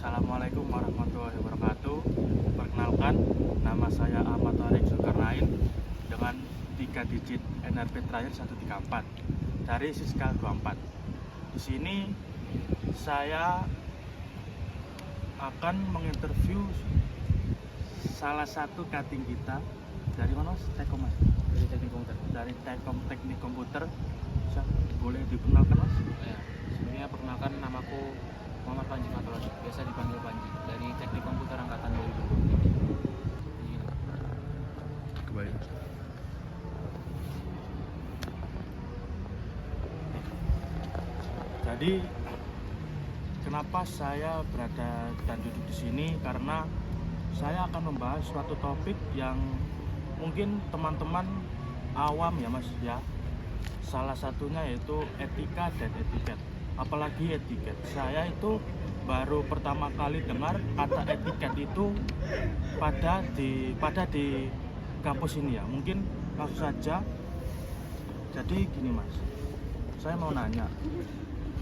Assalamualaikum warahmatullahi wabarakatuh. Perkenalkan, nama saya Ahmad Tarik Zulkarnain dengan 3 digit NRP terakhir 134 dari Siskal 24. Di sini saya akan menginterview salah satu cutting kita dari mana, Mas? Tekom, Mas? Dari teknik komputer. Dari Tekom Teknik Komputer. Boleh dikenalkan, Mas? Ya, sebelumnya perkenalkan, namaku Muhammad Panji Fatullah, biasa dipanggil Panji, dari Teknik Komputer Angkatan 2023. Baik. Jadi kenapa saya berada dan duduk di sini, karena saya akan membahas suatu topik yang mungkin teman-teman awam ya, Mas, ya. Salah satunya yaitu etika dan etiket. Apalagi etiket. Saya itu baru pertama kali dengar kata etiket itu pada di kampus ini ya. Mungkin langsung saja. Jadi gini, Mas. Saya mau nanya.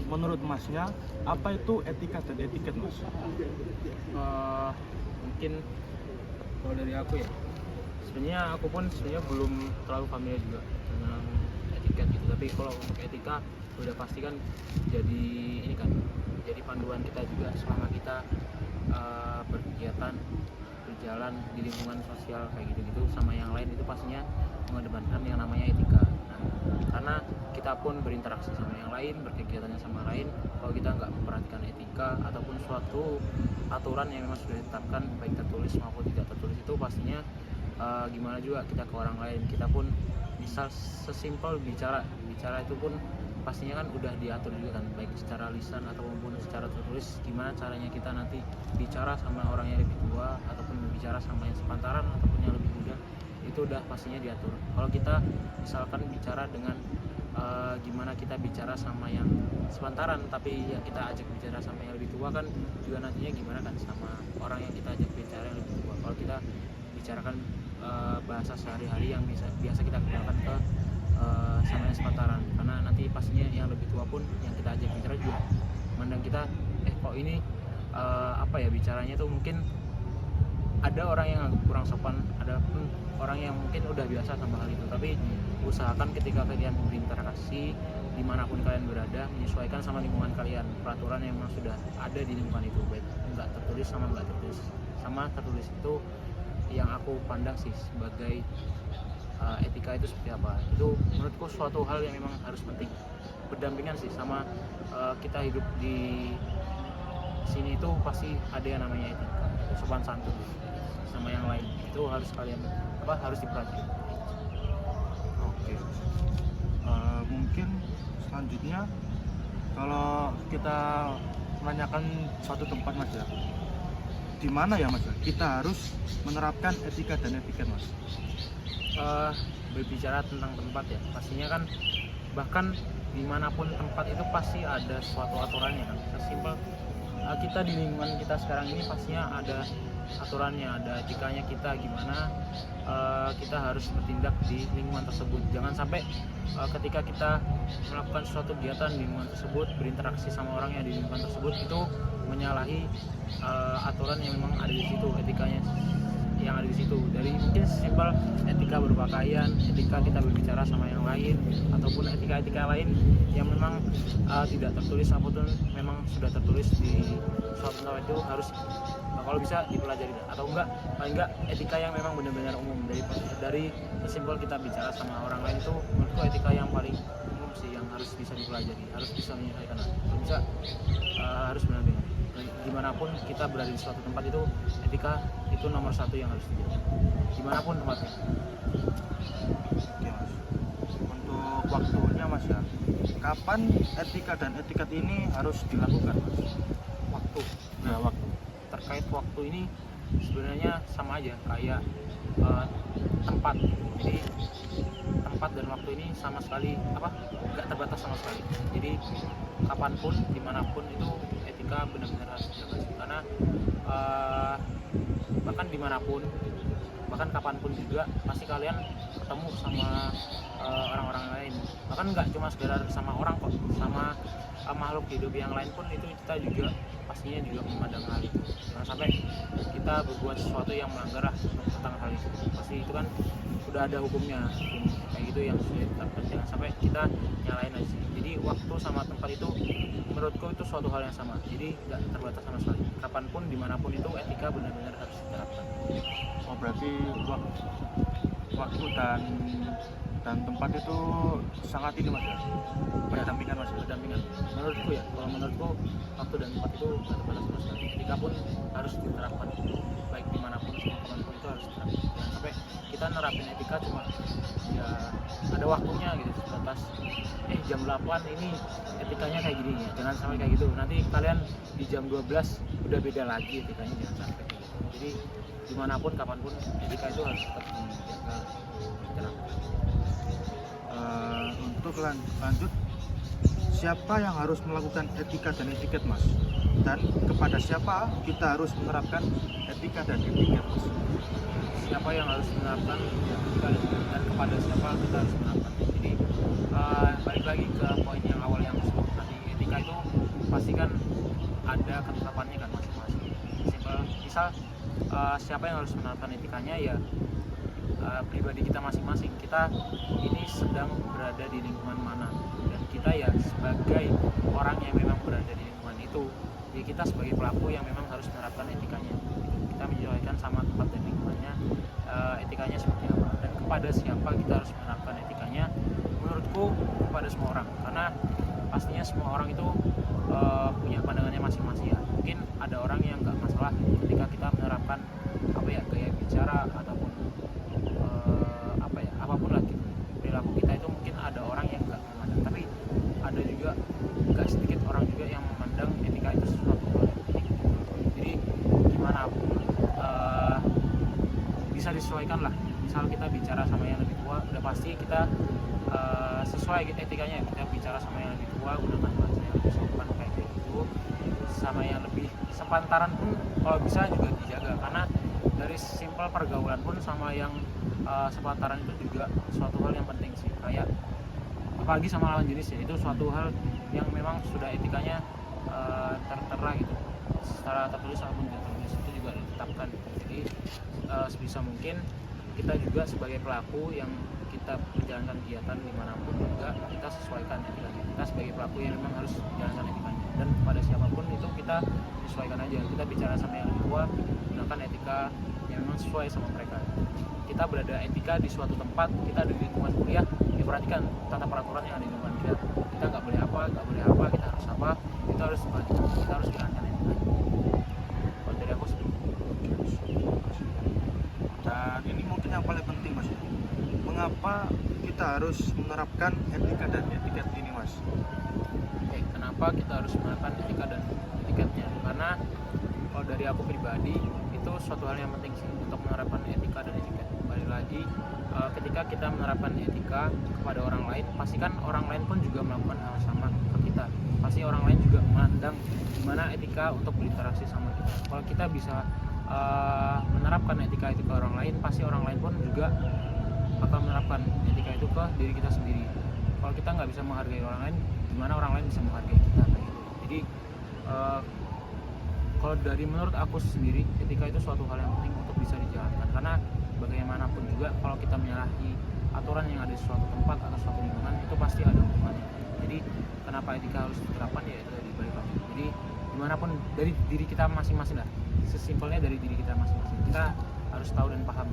Menurut Masnya, apa itu etika dan etiket, Mas? Mungkin kalau dari aku ya, sebenarnya aku pun belum terlalu familiar juga dengan etiket gitu. Tapi kalau untuk etika udah pasti kan jadi ini kan, jadi panduan kita juga selama kita berkegiatan, berjalan di lingkungan sosial kayak gitu-gitu sama yang lain, itu pastinya mengedepankan yang namanya etika. Nah, karena kita pun berinteraksi sama yang lain, berkegiatannya sama lain, kalau kita nggak memperhatikan etika ataupun suatu aturan yang memang sudah ditetapkan baik tertulis maupun tidak tertulis, itu pastinya gimana juga kita ke orang lain. Kita pun misal sesimpel bicara itu pun pastinya kan udah diatur juga kan, baik secara lisan ataupun secara tertulis, gimana caranya kita nanti bicara sama orang yang lebih tua ataupun bicara sama yang sepantaran ataupun yang lebih muda, itu udah pastinya diatur. Kalau kita misalkan bicara dengan gimana kita bicara sama yang sepantaran, tapi yang kita ajak bicara sama yang lebih tua kan juga nantinya gimana kan sama orang yang kita ajak bicara yang lebih tua. Kalau kita bicarakan bahasa sehari-hari yang biasa kita gunakan ke sama yang sepantaran, karena nanti pastinya yang lebih tua pun yang kita ajak bicara juga mandang kita, kok ini apa ya bicaranya tuh, mungkin ada orang yang anggap kurang sopan, ada pun orang yang mungkin udah biasa sama hal itu. Tapi usahakan ketika kalian berinteraksi dimanapun kalian berada, menyesuaikan sama lingkungan kalian, peraturan yang memang sudah ada di lingkungan itu, baik nggak tertulis sama nggak tertulis. Sama tertulis itu yang aku pandang sih sebagai etika itu seperti apa. Itu menurutku suatu hal yang memang harus penting, berdampingan sih sama kita hidup di sini. Itu pasti ada yang namanya etika, sopan santun sama yang lain, itu harus kalian harus diperhatikan. Oke. Mungkin selanjutnya kalau kita menanyakan suatu tempat, Mas, ya, di mana ya, Mas, kita harus menerapkan etika dan etiket, Mas? Berbicara tentang tempat ya, pastinya kan bahkan dimanapun tempat itu pasti ada suatu aturannya kan. Sesimpel kita di lingkungan kita sekarang ini pastinya ada aturannya, ada etikanya kita gimana kita harus bertindak di lingkungan tersebut. Jangan sampai ketika kita melakukan suatu kegiatan di lingkungan tersebut, berinteraksi sama orang yang di lingkungan tersebut, itu menyalahi aturan yang memang ada di situ, etikanya yang ada di situ. Dari mungkin simpel etika berpakaian, etika kita berbicara sama yang lain, ataupun etika lain yang memang tidak tertulis ataupun memang sudah tertulis di suatu tempat, itu harus kalau bisa dipelajari, atau paling enggak etika yang memang benar-benar umum. Dari simpel kita bicara sama orang lain, itu menurutku etika yang paling umum sih, yang harus bisa dipelajari, harus bisa menyelesaikan. Kalau bisa harus benar-benar dimanapun kita berada di suatu tempat, itu etika itu nomor satu yang harus dijaga dimanapun tempatnya. Oke, Mas. Untuk waktunya, Mas, ya, kapan etika dan etiket ini harus dilakukan, Mas? Waktu. Nah, waktu. Terkait waktu ini sebenarnya sama aja kayak tempat. Jadi tempat dan waktu ini sama sekali nggak terbatas sama sekali. Jadi kapanpun, dimanapun, itu etika benar-benar harus dijaga. Karena bahkan dimanapun, bahkan kapanpun juga pasti kalian ketemu sama orang-orang lain. Bahkan nggak cuma sekedar sama orang kok, sama makhluk hidup yang lain pun itu kita juga pastinya juga memandang hal itu. kita berbuat sesuatu yang melanggar lah tentang hal itu, pasti itu kan udah ada hukum kayak gitu yang sudah ditetapkan. Jangan sampai kita nyalain aja. Jadi waktu sama tempat itu menurutku itu suatu hal yang sama, jadi nggak terbatas sama sekali. Kapanpun dimanapun itu etika benar-benar harus diterapkan. Oh berarti waktu dan tempat itu sangat ini mas ya, berdampingan mas ya? Berdampingan menurutku ya, kalau menurutku waktu dan tempat itu nggak terbatas sama sekali. Etika pun harus diterapkan, baik dimanapun sama kapanpun itu harus diterapkan. Jangan sampai kita nerapin etika cuma ya ada waktunya gitu, batas jam 8 ini etikanya kayak gini ya, jangan sampai kayak gitu. Nanti kalian di jam 12 udah beda lagi etikanya, jangan sampai kayak gitu. Jadi dimanapun kapanpun etika itu harus tetap dijaga, diterapkan. Untuk lanjut, siapa yang harus melakukan etika dan etiket mas? Dan kepada siapa kita harus menerapkan etika dan etiket mas? Siapa yang harus menerapkan etika dan kepada siapa kita harus menerapkan? Jadi balik lagi ke poin yang awal yang disebut tadi, etika itu pasti kan ada ketetapannya kan masing-masing. Misal siapa yang harus menerapkan etikanya ya pribadi kita masing-masing. Kita ini sedang berada di lingkungan mana, dan kita ya sebagai orang yang memang berada di lingkungan itu, ya kita sebagai pelaku yang memang harus menerapkan etikanya. Kita menyesuaikan sama tempat dan lingkungannya, etikanya seperti apa, dan kepada siapa kita harus menerapkan etikanya. Menurutku kepada semua orang, karena pastinya semua orang itu punya pandangannya masing-masing ya. Mungkin ada orang yang nggak masalah ketika kita menerapkan gaya bicara ataupun apapun lah gitu, perilaku kita itu mungkin ada orang yang nggak memandang, tapi ada juga nggak sedikit orang juga yang memandang etika itu sesuatu hal yang penting. Jadi gimana bisa disesuaikan lah. Misal kita bicara sama yang lebih tua, udah pasti kita sesuai etikanya. Kita bicara sama yang lebih tua gunakan bahasa yang lebih sopan kayak gitu. Sama yang lebih sepantaran pun kalau bisa juga dijaga, karena dari simpel pergaulan pun sama yang sepantaran itu juga suatu hal yang penting sih. Kayak apalagi sama lawan jenis ya, itu suatu hal yang memang sudah etikanya tertera gitu, secara tertulis ataupun tidak tertulis itu juga ditetapkan. Jadi sebisa mungkin kita juga sebagai pelaku yang kita menjalankan kegiatan dimanapun juga kita sesuaikan etikanya. Kita sebagai pelaku yang memang harus menjalankan etikanya, dan kepada siapapun itu kita sesuaikan aja. Kita bicara sama yang lebih tua, gunakan etika yang memang sesuai sama mereka. Kita berada etika di suatu tempat, kita ada di lingkungan kuliah, diperhatikan tata peraturan yang ada di lingkungan kita. Kita nggak boleh apa, kita harus apa, kita harus jalankan etika. Kalau dari aku seperti itu. Dan ini mungkin yang paling penting mas, mengapa kita harus menerapkan etika dan etiket ini mas? Oke, kenapa kita harus menerapkan etika dan etiketnya? Karena kalau dari aku pribadi itu suatu hal yang penting sih untuk menerapkan etika dan etiket. Balik lagi, ketika kita menerapkan etika kepada orang lain, pastikan orang lain pun juga melakukan hal sama ke kita. Pasti orang lain juga memandang gimana etika untuk berinteraksi sama kita. Kalau kita bisa menerapkan etika itu ke orang lain, pasti orang lain pun juga bakal menerapkan etika itu ke diri kita sendiri. Kalau kita nggak bisa menghargai orang lain, gimana orang lain bisa menghargai kita kayak gitu. Jadi kalau dari menurut aku sendiri, etika itu suatu hal yang penting untuk bisa dijalankan, karena bagaimanapun juga kalau kita menyalahi aturan yang ada di suatu tempat atau suatu lingkungan, itu pasti ada hukumannya. Jadi kenapa etika harus diterapkan, ya itu dari balik lagi. Jadi dimanapun dari diri kita masing-masing lah, sesimpelnya dari diri kita masing-masing, kita harus tahu dan paham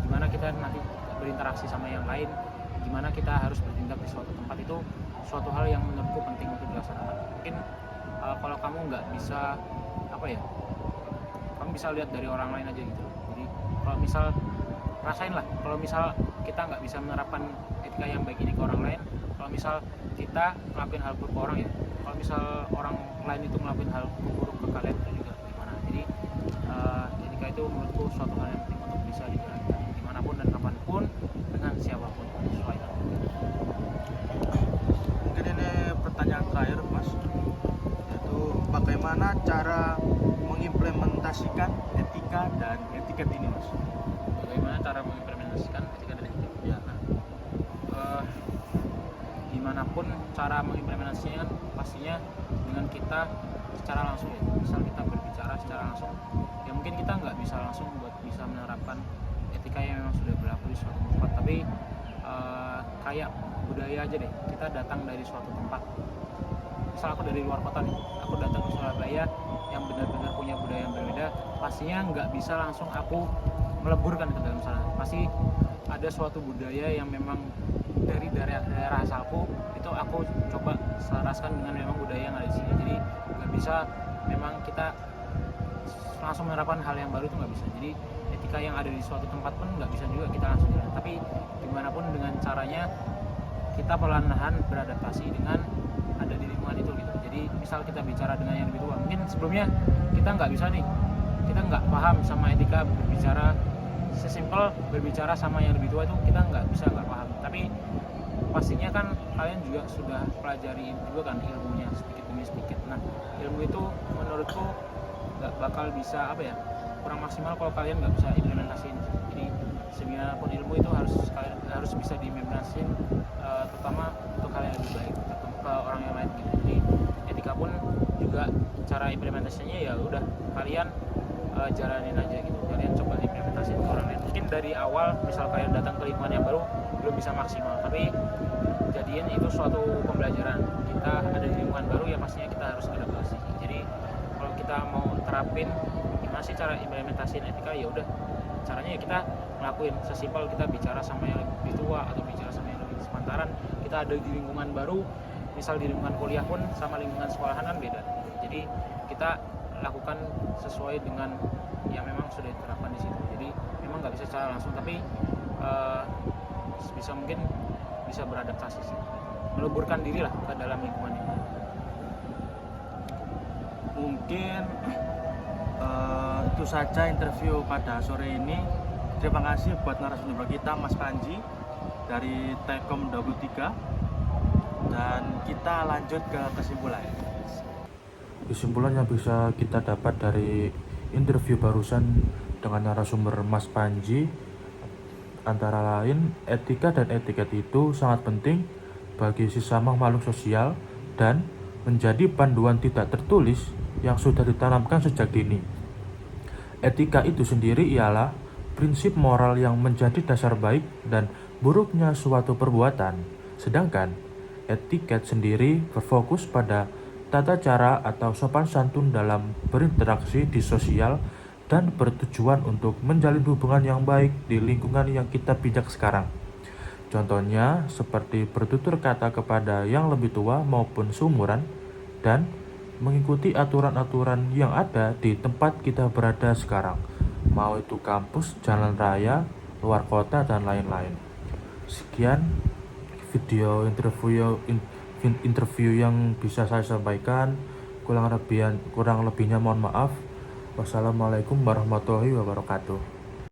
gimana kita nanti berinteraksi sama yang lain, gimana kita harus bertindak di suatu tempat. Itu suatu hal yang menurutku penting untuk dilaksanakan. Mungkin kalau kamu nggak bisa kamu bisa lihat dari orang lain aja gitu. Jadi kalau misal rasain lah, kalau misal kita nggak bisa menerapkan etika yang baik ini ke orang lain, kalau misal kita ngelakuin hal buruk ke orang ya, kalau misal orang lain itu ngelakuin hal buruk ke kalian, itu juga gimana. Jadi etika itu menurutku suatu hal yang penting untuk bisa dijalankan dimanapun dan kapanpun dengan siapapun, sesuai. Mungkin ini pertanyaan terakhir mas, yaitu bagaimana cara mengimplementasikan etika dan etiket ini mas? Bagaimana cara mengimplementasikan etika dan etiket? Ya, dimanapun cara mengimplementasinya kan pastinya dengan kita secara langsung ya. Misal kita berbicara secara langsung, ya bisa langsung buat bisa menerapkan etika yang memang sudah berlaku di suatu tempat. Tapi kayak budaya aja deh, kita datang dari suatu tempat, misal aku dari luar kota nih, aku datang ke Surabaya yang benar-benar punya budaya yang berbeda, pastinya nggak bisa langsung aku meleburkan ke dalam sana. Pasti ada suatu budaya yang memang dari daerah asalku itu aku coba selaraskan dengan memang budaya yang ada di sini. Jadi nggak bisa memang kita langsung menerapkan hal yang baru, itu nggak bisa. Jadi etika yang ada di suatu tempat pun nggak bisa juga kita langsung jalan. Tapi dimanapun dengan caranya kita perlahan-lahan beradaptasi dengan ada di lingkungan itu gitu. Jadi misal kita bicara dengan yang lebih tua, mungkin sebelumnya kita nggak bisa nih, kita nggak paham sama etika berbicara, sesimpel berbicara sama yang lebih tua itu kita nggak paham. Tapi pastinya kan kalian juga sudah pelajari juga kan ilmunya sedikit demi sedikit. Nah, ilmu itu menurutku nggak bakal bisa kurang maksimal kalau kalian nggak bisa implementasiin. Jadi segimana pun ilmu itu harus bisa diimplementasiin, terutama untuk hal yang lebih baik ke orang yang lain gitu. Jadi etika pun juga cara implementasinya ya udah kalian jalanin aja gitu, kalian coba implementasiin ke orang lain. Mungkin dari awal misal kalian datang ke lingkungan yang baru belum bisa maksimal, tapi jadiin itu suatu pembelajaran. Kita ada di lingkungan baru ya pastinya kita harus adaptasi. Jadi kalau kita mau terapin gimana sih cara implementasiin etika, ya udah caranya ya kita ngelakuin, sesimpel kita bicara sama yang lebih tua atau bicara sama yang lebih sepantaran. Kita ada di lingkungan baru, misal di lingkungan kuliah pun sama lingkungan sekolahan kan beda. Jadi kita lakukan sesuai dengan yang memang sudah diterapkan di situ. Jadi memang nggak bisa secara langsung, tapi bisa mungkin bisa beradaptasi sih, meleburkan diri lah ke dalam lingkungan ini. Mungkin itu saja interview pada sore ini. Terima kasih buat narasumber kita Mas Panji dari Telkom 23, dan kita lanjut ke kesimpulan. Kesimpulan yang bisa kita dapat dari interview barusan dengan narasumber Mas Panji antara lain, etika dan etiket itu sangat penting bagi sesama makhluk sosial dan menjadi panduan tidak tertulis yang sudah ditanamkan sejak dini. Etika itu sendiri ialah prinsip moral yang menjadi dasar baik dan buruknya suatu perbuatan, sedangkan etiket sendiri berfokus pada tata cara atau sopan santun dalam berinteraksi di sosial dan bertujuan untuk menjalin hubungan yang baik di lingkungan yang kita pijak sekarang. Contohnya seperti bertutur kata kepada yang lebih tua maupun seumuran, dan mengikuti aturan-aturan yang ada di tempat kita berada sekarang, mau itu kampus, jalan raya, luar kota, dan lain-lain. Sekian video interview yang bisa saya sampaikan. Kurang lebihnya mohon maaf. Wassalamualaikum warahmatullahi wabarakatuh.